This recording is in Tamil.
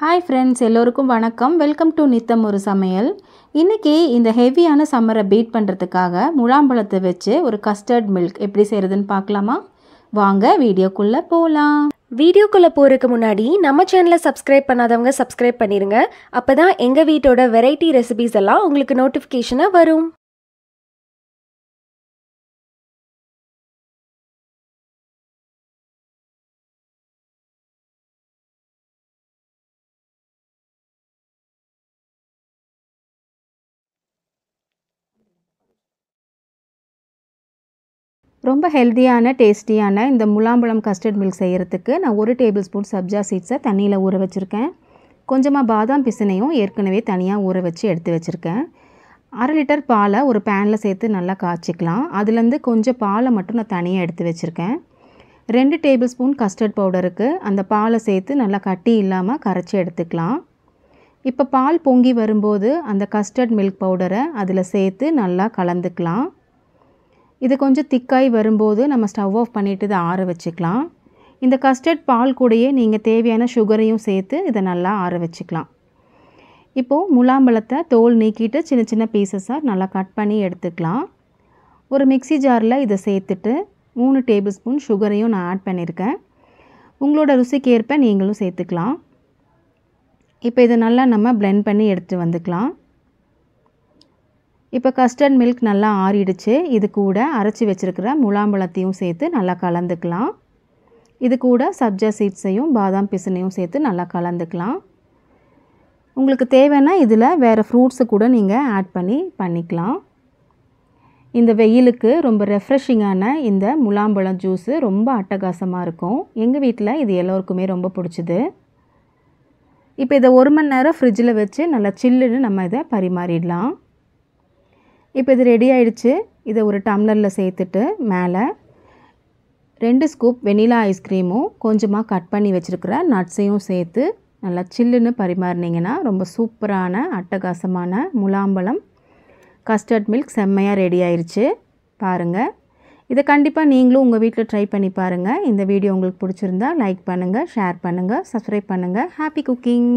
ஹாய் ஃப்ரெண்ட்ஸ், எல்லோருக்கும் வணக்கம். வெல்கம் டு நித்தம் ஒரு சமையல். இன்றைக்கி இந்த ஹெவியான சம்மரை பீட் பண்ணுறதுக்காக முலாம்பழத்தை வச்சு ஒரு கஸ்டர்ட் மில்க் எப்படி செய்கிறதுன்னு பார்க்கலாமா? வாங்க வீடியோக்குள்ளே போகலாம். வீடியோக்குள்ளே போகிறதுக்கு முன்னாடி நம்ம சேனலை சப்ஸ்கிரைப் பண்ணாதவங்க சப்ஸ்கிரைப் பண்ணிடுங்க. அப்போ தான் எங்கள் வீட்டோட வெரைட்டி ரெசிபீஸ் எல்லாம் உங்களுக்கு நோட்டிஃபிகேஷனாக வரும். ரொம்ப ஹெல்த்தியான டேஸ்டியான இந்த முலாம்பழம் கஸ்டர்ட் மில்க் செய்கிறதுக்கு நான் 1 டேபிள் ஸ்பூன் சப்ஜா சீட்ஸை தண்ணியில் ஊற வச்சுருக்கேன். கொஞ்சமாக பாதாம் பிசினையும் ஏற்கனவே தனியாக ஊற வச்சு எடுத்து வச்சுருக்கேன். 1/2 லிட்டர் பாலை ஒரு பேனில் சேர்த்து நல்லா காய்ச்சிக்கலாம். அதுலேருந்து கொஞ்சம் பாலை மட்டும் நான் தனியாக எடுத்து வச்சுருக்கேன். 2 டேபிள் ஸ்பூன் கஸ்டர்ட் பவுடருக்கு அந்த பாலை சேர்த்து நல்லா கட்டி இல்லாமல் கரைச்சி எடுத்துக்கலாம். இப்போ பால் பொங்கி வரும்போது அந்த கஸ்டர்ட் மில்க் பவுடரை அதில் சேர்த்து நல்லா கலந்துக்கலாம். இது கொஞ்சம் திக்காய் வரும்போது நம்ம ஸ்டவ் ஆஃப் பண்ணிவிட்டு இதை ஆற வச்சுக்கலாம். இந்த கஸ்டர்ட் பால் கூடயே நீங்கள் தேவையான சுகரையும் சேர்த்து இதை நல்லா ஆற வச்சுக்கலாம். இப்போது முலாம்பழத்தை தோல் நீக்கிட்டு சின்ன சின்ன பீசஸாக நல்லா கட் பண்ணி எடுத்துக்கலாம். ஒரு மிக்ஸி ஜாரில் இதை சேர்த்துட்டு 3 டேபிள் ஸ்பூன் சுகரையும் நான் ஆட் பண்ணியிருக்கேன். உங்களோட ருசிக்கு ஏற்ப நீங்களும் சேர்த்துக்கலாம். இப்போ இதை நல்லா நம்ம பிளெண்ட் பண்ணி எடுத்துகிட்டு வந்துக்கலாம். இப்போ கஸ்டர்ட் மில்க் நல்லா ஆறிடுச்சு. இது கூட அரைச்சி வச்சுருக்கிற முலாம்பழத்தையும் சேர்த்து நல்லா கலந்துக்கலாம். இது கூட சப்ஜா சீட்ஸையும் பாதாம் பிசினையும் சேர்த்து நல்லா கலந்துக்கலாம். உங்களுக்கு தேவைன்னா இதில் வேறு ஃப்ரூட்ஸு கூட நீங்கள் ஆட் பண்ணிக்கலாம். இந்த வெயிலுக்கு ரொம்ப ரெஃப்ரெஷிங்கான இந்த முலாம்பழம் ஜூஸு ரொம்ப அட்டகாசமாக இருக்கும். எங்கள் வீட்டில் இது எல்லோருக்குமே ரொம்ப பிடிச்சிது. இப்போ இதை 1 மணி நேரம் ஃப்ரிட்ஜில் வச்சு நல்லா சில்லுன்னு நம்ம இதை பரிமாறிடலாம். இப்போ இது ரெடி ஆகிடுச்சு. இதை ஒரு டம்ளரில் சேர்த்துட்டு மேலே 2 ஸ்கூப் வெனிலா ஐஸ்கிரீமும் கொஞ்சமாக கட் பண்ணி வச்சுருக்கிற நட்ஸையும் சேர்த்து நல்லா சில்லுன்னு பரிமாறினீங்கன்னா ரொம்ப சூப்பரான அட்டகாசமான முலாம்பழம் கஸ்டர்ட் மில்க் செம்மையாக ரெடி ஆயிடுச்சு. பாருங்கள், இதை கண்டிப்பாக நீங்களும் உங்கள் வீட்டில் ட்ரை பண்ணி பாருங்கள். இந்த வீடியோ உங்களுக்கு பிடிச்சிருந்தா லைக் பண்ணுங்கள், ஷேர் பண்ணுங்கள், சப்ஸ்கிரைப் பண்ணுங்கள். Happy cooking.